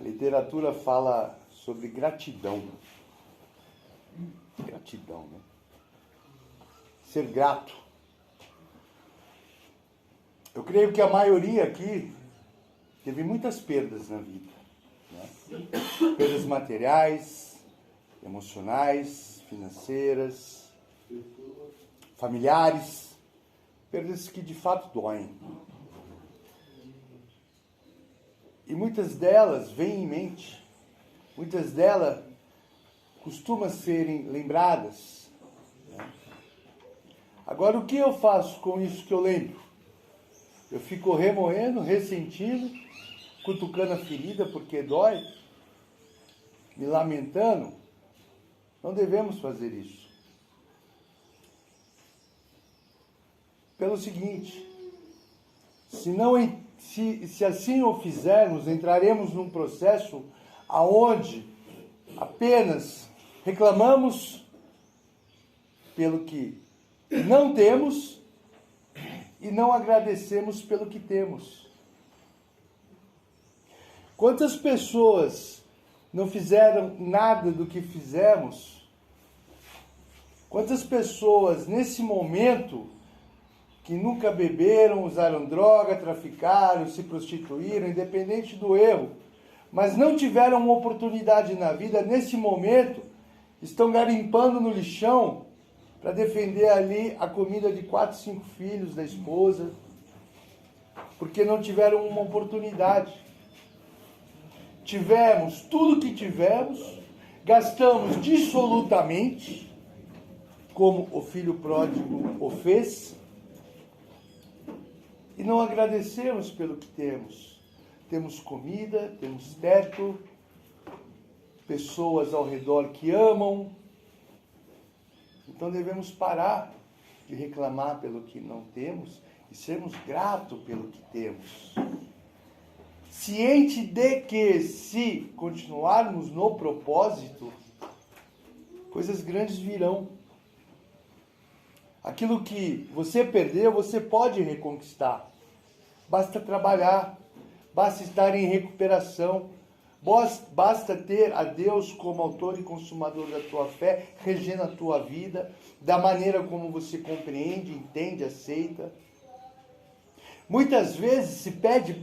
A literatura fala sobre gratidão. Gratidão, né? Ser grato. Eu creio que a maioria aqui teve muitas perdas na vida, né? Perdas materiais, emocionais, financeiras, familiares, perdas que de fato doem. E muitas delas vêm em mente, muitas delas costumam serem lembradas, né? Agora, o que eu faço com isso que eu lembro? Eu fico remoendo, ressentindo, cutucando a ferida porque dói, me lamentando? Não devemos fazer isso. Pelo seguinte, se assim o fizermos, entraremos num processo aonde apenas reclamamos pelo que não temos e não agradecemos pelo que temos. Quantas pessoas não fizeram nada do que fizemos? Quantas pessoas nesse momento que nunca beberam, usaram droga, traficaram, se prostituíram, independente do erro, mas não tiveram uma oportunidade na vida, nesse momento, estão garimpando no lixão para defender ali a comida de 4, 5 filhos da esposa, porque não tiveram uma oportunidade. Tivemos tudo que tivemos, gastamos dissolutamente, como o filho pródigo o fez, e não agradecemos pelo que temos. Temos comida, temos teto, pessoas ao redor que amam. Então devemos parar de reclamar pelo que não temos e sermos gratos pelo que temos. Ciente de que, se continuarmos no propósito, coisas grandes virão. Aquilo que você perdeu, você pode reconquistar. Basta trabalhar, basta estar em recuperação, basta ter a Deus como autor e consumador da tua fé, regendo a tua vida, da maneira como você compreende, entende, aceita. Muitas vezes se pede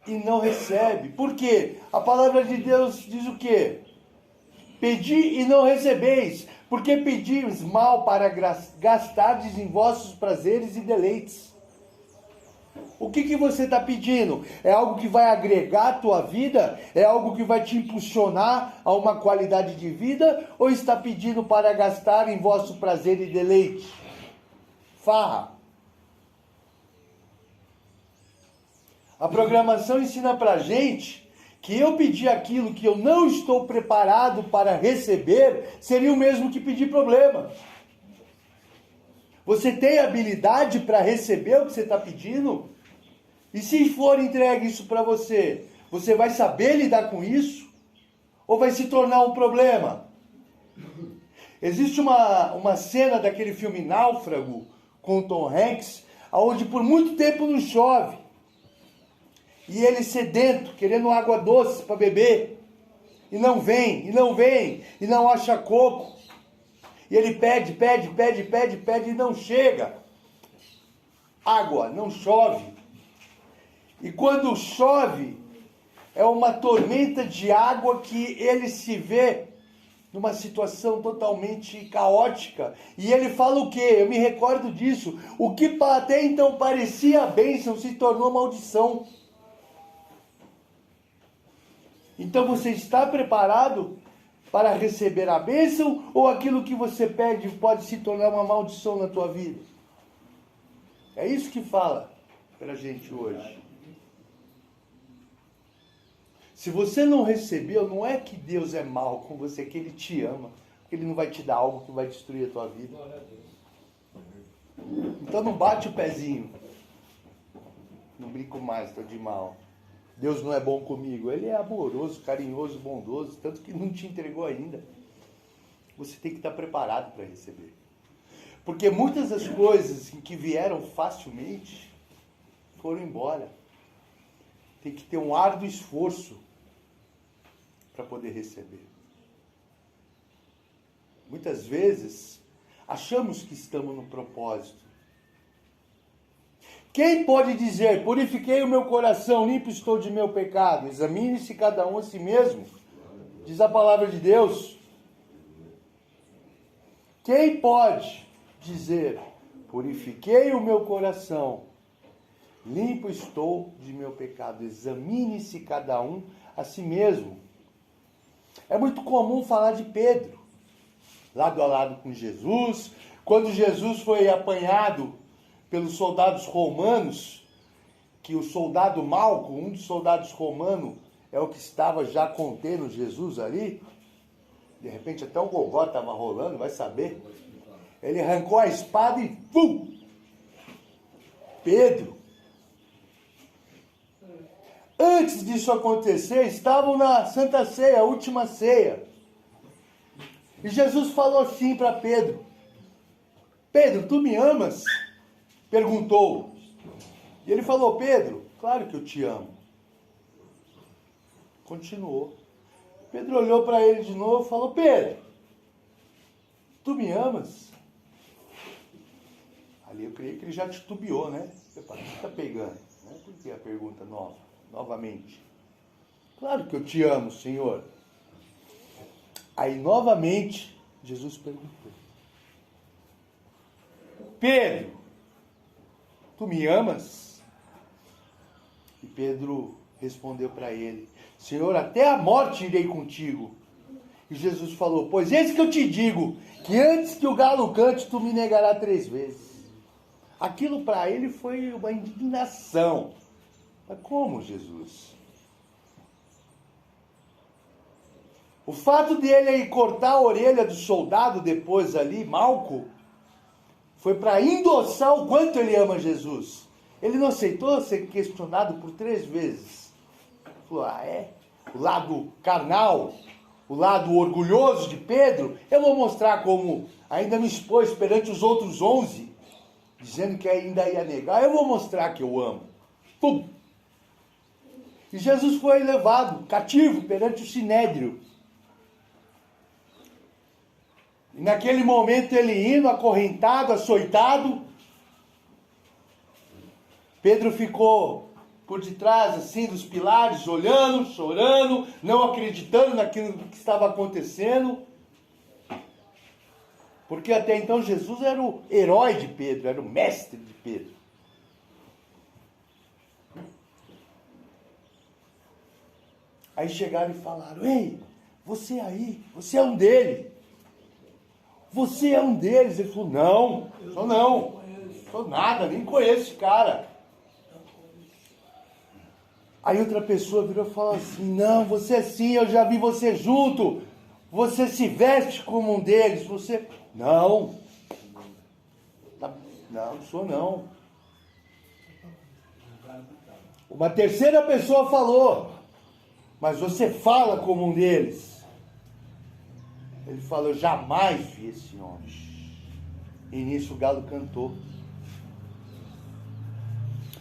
e não recebe. Por quê? A palavra de Deus diz o quê? Pedi e não recebeis, porque pedis mal para gastardes em vossos prazeres e deleites. O que você está pedindo? É algo que vai agregar a tua vida? É algo que vai te impulsionar a uma qualidade de vida? Ou está pedindo para gastar em vosso prazer e deleite? Farra. A programação ensina pra gente que eu pedir aquilo que eu não estou preparado para receber seria o mesmo que pedir problema. Você tem habilidade para receber o que você está pedindo? E se for entregue isso para você, você vai saber lidar com isso? Ou vai se tornar um problema? Existe uma cena daquele filme Náufrago, com o Tom Hanks, onde por muito tempo não chove. E ele sedento, querendo água doce para beber. E não vem, e não acha coco. E ele pede e não chega. Água, não chove. E quando chove, é uma tormenta de água que ele se vê numa situação totalmente caótica. E ele fala o quê? Eu me recordo disso. O que até então parecia bênção se tornou maldição. Então você está preparado para receber a bênção, ou aquilo que você pede pode se tornar uma maldição na tua vida? É isso que fala para a gente hoje. Se você não recebeu, não é que Deus é mau com você, é que Ele te ama. Porque Ele não vai te dar algo que vai destruir a tua vida. Então não bate o pezinho. Não brinco mais, estou de mal. Deus não é bom comigo. Ele é amoroso, carinhoso, bondoso, tanto que não te entregou ainda. Você tem que estar preparado para receber. Porque muitas das coisas que vieram facilmente foram embora. tem que ter um árduo esforço para poder receber. Muitas vezes, achamos que estamos no propósito. Quem pode dizer, purifiquei o meu coração, limpo estou de meu pecado? Examine-se cada um a si mesmo, diz a palavra de Deus. Quem pode dizer, purifiquei o meu coração, limpo estou de meu pecado? Examine-se cada um a si mesmo. É muito comum falar de Pedro, lado a lado com Jesus. Quando Jesus foi apanhado pelos soldados romanos, que o soldado Malco, um dos soldados romanos, é o que estava já contendo Jesus ali. De repente até o gogó estava rolando, vai saber. Ele arrancou a espada e pum! Pedro. Antes disso acontecer, estavam na Santa Ceia, a última ceia. E Jesus falou assim para Pedro: Pedro, tu me amas? Perguntou. E ele falou: Pedro, claro que eu te amo. Continuou. Pedro olhou para ele de novo e falou: Pedro, tu me amas? Ali eu creio que ele já titubeou, né? Epa, o que está pegando? Né? Por que a pergunta novamente? Claro que eu te amo, Senhor. Aí novamente Jesus perguntou: Pedro, tu me amas? E Pedro respondeu para ele: Senhor, até a morte irei contigo. E Jesus falou: pois eis que eu te digo, que antes que o galo cante, tu me negarás 3 vezes. Aquilo para ele foi uma indignação. Mas como, Jesus? O fato dele aí cortar a orelha do soldado depois ali, Malco, foi para endossar o quanto ele ama Jesus. Ele não aceitou ser questionado por 3 vezes. Falou: ah, é? O lado carnal, o lado orgulhoso de Pedro, eu vou mostrar como ainda me expôs perante os outros 11, dizendo que ainda ia negar. Eu vou mostrar que eu amo. Pum! E Jesus foi levado cativo perante o Sinédrio. E naquele momento ele indo, acorrentado, açoitado, Pedro ficou por detrás assim dos pilares, olhando, chorando, não acreditando naquilo que estava acontecendo. Porque até então Jesus era o herói de Pedro, era o mestre de Pedro. Aí chegaram e falaram: ei, você aí, você é um deles. Você é um deles. Ele falou: não, sou nada, nem conheço esse cara. Aí outra pessoa virou e falou assim: não, você é sim, eu já vi você junto. Você se veste como um deles. Você... Não, não sou não. Uma terceira pessoa falou: mas você fala como um deles. Ele falou: eu jamais vi esse homem. E nisso o galo cantou.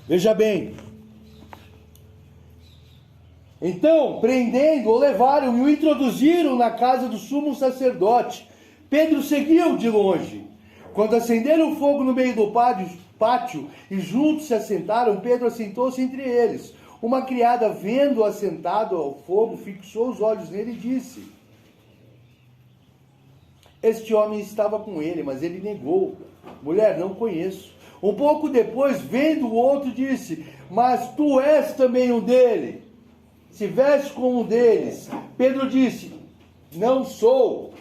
Veja bem. Então, prendendo-o, levaram e o introduziram na casa do sumo sacerdote. Pedro seguiu de longe. Quando acenderam o fogo no meio do pátio e juntos se assentaram, Pedro assentou-se entre eles. Uma criada, vendo-o assentado ao fogo, fixou os olhos nele e disse: este homem estava com ele, mas ele negou: mulher, não conheço. Um pouco depois, vendo o outro, disse: mas tu és também um dele, se veste como um deles. Pedro disse: não sou.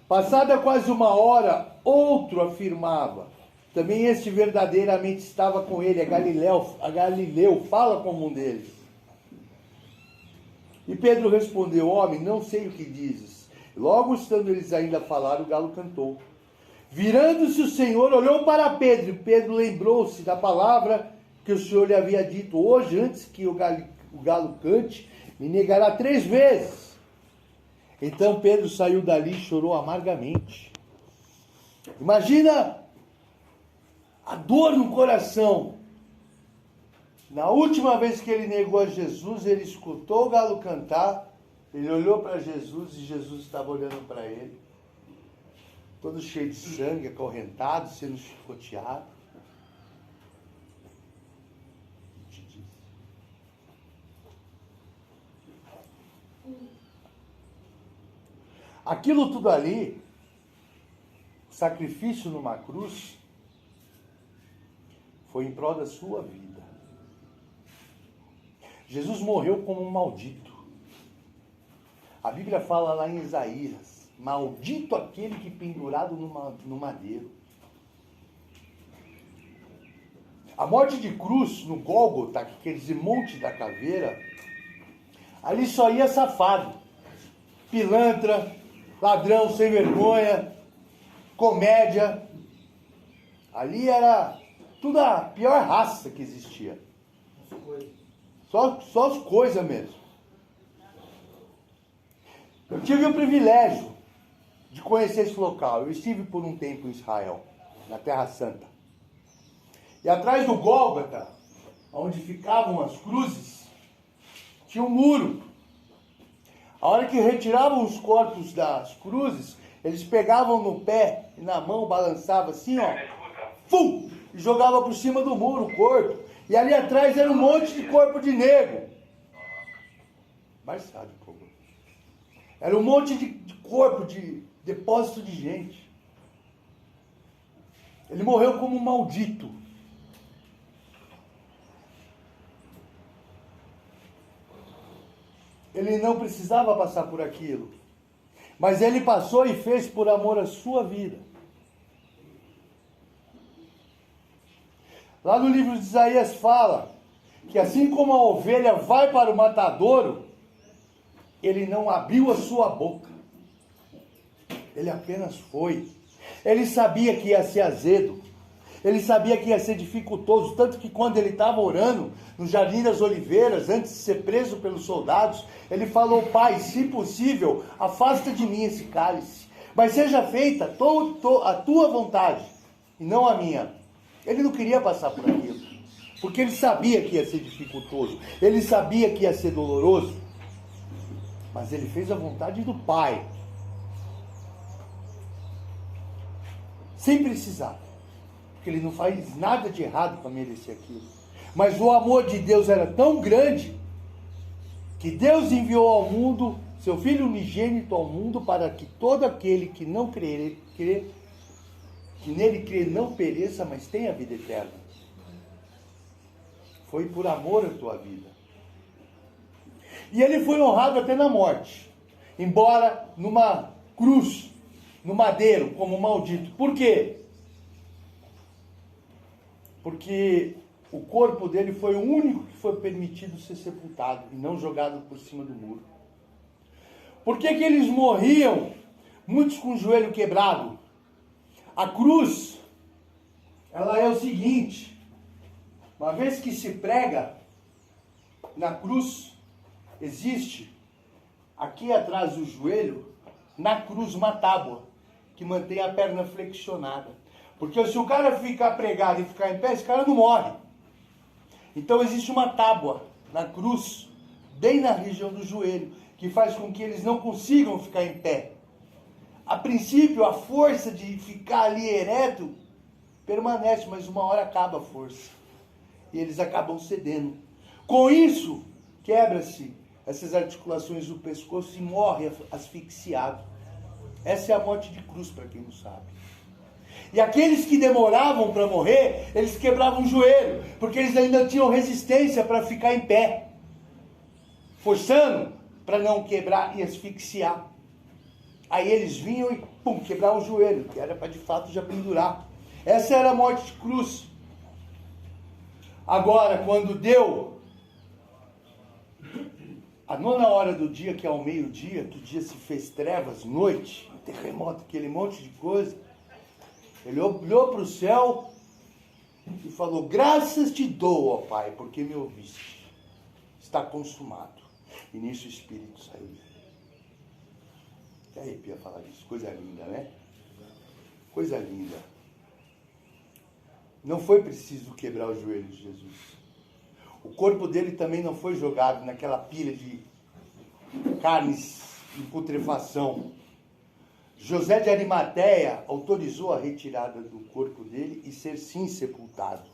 Passada quase 1 hora, outro afirmava: também este verdadeiramente estava com ele, a Galileu, fala como um deles. E Pedro respondeu: homem, não sei o que dizes. Logo estando eles ainda a falar, o galo cantou. Virando-se o Senhor, olhou para Pedro, e Pedro lembrou-se da palavra que o Senhor lhe havia dito: hoje, antes que o galo cante, me negará 3 vezes. Então Pedro saiu dali e chorou amargamente. Imagina a dor no coração Na última vez que ele negou a Jesus, ele escutou o galo cantar, ele olhou para Jesus e Jesus estava olhando para ele, todo cheio de sangue, acorrentado, sendo chicoteado. Aquilo tudo ali, sacrifício numa cruz, foi em prol da sua vida. Jesus morreu como um maldito. A Bíblia fala lá em Isaías, maldito aquele que pendurado no madeiro. A morte de cruz no Gólgota, que quer dizer Monte da Caveira, ali só ia safado, pilantra, ladrão sem vergonha, comédia. Ali era tudo a pior raça que existia. Só as coisas mesmo. Eu tive o privilégio de conhecer esse local. Eu estive por um tempo em Israel, na Terra Santa. E atrás do Gólgota, onde ficavam as cruzes, tinha um muro. A hora que retiravam os corpos das cruzes, eles pegavam no pé e na mão, balançavam assim, ó, fum, e jogavam por cima do muro o corpo. E ali atrás era um monte de corpo de negro. Mas sabe, pô. Era um monte de corpo, de depósito de gente. Ele morreu como um maldito. Ele não precisava passar por aquilo. Mas ele passou e fez por amor à sua vida. Lá no livro de Isaías fala que assim como a ovelha vai para o matadouro, ele não abriu a sua boca. Ele apenas foi. Ele sabia que ia ser azedo. Ele sabia que ia ser dificultoso, tanto que quando ele estava orando no Jardim das Oliveiras, antes de ser preso pelos soldados, ele falou: Pai, se possível, afasta de mim esse cálice, mas seja feita a tua vontade, e não a minha. Ele não queria passar por aquilo, porque ele sabia que ia ser dificultoso, ele sabia que ia ser doloroso, mas ele fez a vontade do Pai, sem precisar. Porque ele não faz nada de errado para merecer aquilo. Mas o amor de Deus era tão grande, que Deus enviou ao mundo, seu Filho unigênito ao mundo, para que todo aquele que não crer, que nele crê não pereça, mas tenha vida eterna. Foi por amor à tua vida. E ele foi honrado até na morte. Embora numa cruz, no madeiro, como maldito. Por quê? Porque o corpo dele foi o único que foi permitido ser sepultado e não jogado por cima do muro. Por que que eles morriam, muitos com o joelho quebrado? A cruz, ela é o seguinte: uma vez que se prega, na cruz existe, aqui atrás do joelho, na cruz uma tábua, que mantém a perna flexionada. Porque se o cara ficar pregado e ficar em pé, esse cara não morre. Então existe uma tábua na cruz, bem na região do joelho, que faz com que eles não consigam ficar em pé. A princípio, a força de ficar ali ereto permanece, mas uma hora acaba a força. E eles acabam cedendo. Com isso, quebra-se essas articulações do pescoço e morre asfixiado. Essa é a morte de cruz, para quem não sabe. E aqueles que demoravam para morrer, eles quebravam o joelho, porque eles ainda tinham resistência para ficar em pé, forçando para não quebrar e asfixiar. Aí eles vinham e pum, quebravam o joelho, que era para de fato já pendurar. Essa era a morte de cruz. Agora, quando deu a 9ª do dia, que é ao meio-dia, que o dia se fez trevas, noite, terremoto, aquele monte de coisa, ele olhou para o céu e falou: graças te dou, ó Pai, porque me ouviste. Está consumado. E nisso o Espírito saiu dele. Que arrepia falar disso. Coisa linda, né? Coisa linda. Não foi preciso quebrar os joelhos de Jesus. o corpo dele também não foi jogado naquela pilha de carnes em putrefação. José de Arimateia autorizou a retirada do corpo dele e ser sim sepultado.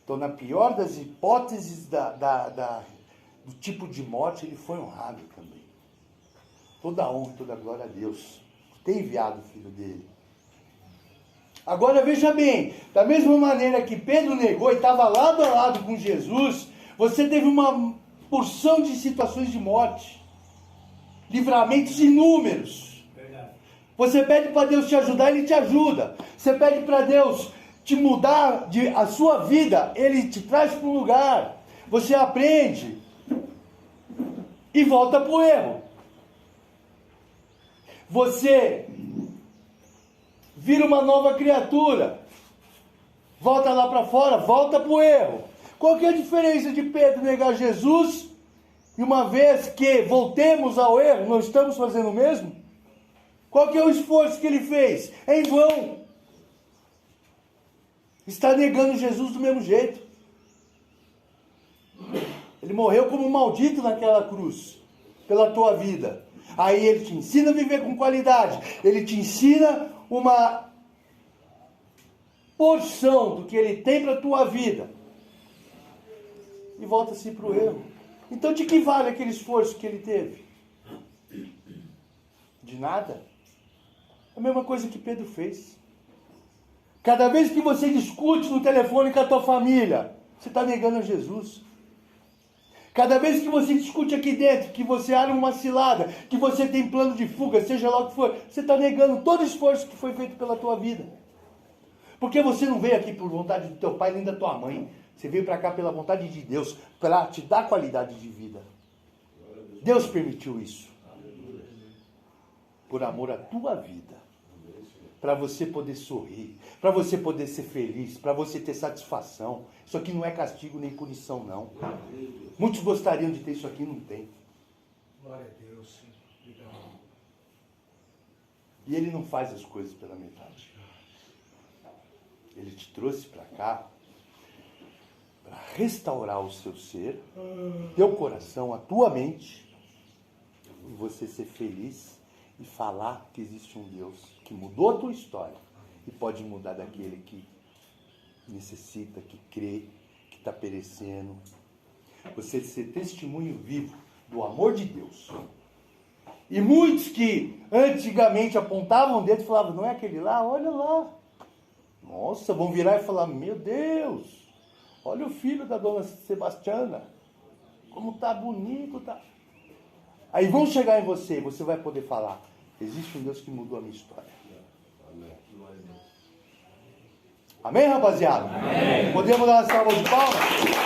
Então, na pior das hipóteses do tipo de morte, ele foi honrado também. Toda a honra, toda a glória a Deus, por ter enviado o filho dele. Agora veja bem, da mesma maneira que Pedro negou e estava lado a lado com Jesus, você teve uma porção de situações de morte, livramentos inúmeros. Você pede para Deus te ajudar, Ele te ajuda. Você pede para Deus te mudar a sua vida, Ele te traz para um lugar. Você aprende e volta para o erro. Você vira uma nova criatura, volta lá para fora, volta para o erro. Qual que é a diferença de Pedro negar Jesus e uma vez que voltemos ao erro, não estamos fazendo o mesmo? Qual que é o esforço que ele fez? É em vão. Está negando Jesus do mesmo jeito. Ele morreu como um maldito naquela cruz, pela tua vida. Aí ele te ensina a viver com qualidade. Ele te ensina uma porção do que ele tem para a tua vida. E volta-se para o erro. Então de que vale aquele esforço que ele teve? De nada. A mesma coisa que Pedro fez. Cada vez que você discute no telefone com a tua família, você está negando a Jesus. Cada vez que você discute aqui dentro, que você arma uma cilada, que você tem plano de fuga, seja lá o que for, você está negando todo o esforço que foi feito pela tua vida. Porque você não veio aqui por vontade do teu pai nem da tua mãe. Você veio para cá pela vontade de Deus, para te dar qualidade de vida. Deus permitiu isso. Por amor à tua vida. Para você poder sorrir, para você poder ser feliz, para você ter satisfação. Isso aqui não é castigo nem punição, não. Muitos gostariam de ter isso aqui, não tem. Glória a Deus. E Ele não faz as coisas pela metade. Ele te trouxe para cá para restaurar o seu ser, teu coração, a tua mente, e você ser feliz e falar que existe um Deus que mudou a tua história e pode mudar daquele que necessita, que crê, que está perecendo. Você ser testemunho vivo do amor de Deus. E muitos que antigamente apontavam o dedo e falavam, não é aquele lá? Olha lá. Nossa, vão virar e falar, meu Deus, olha o filho da dona Sebastiana, como tá bonito, tá... Aí vão chegar em você, você vai poder falar, existe um Deus que mudou a minha história. Amém, rapaziada? Amém. Podemos dar uma salva de palmas?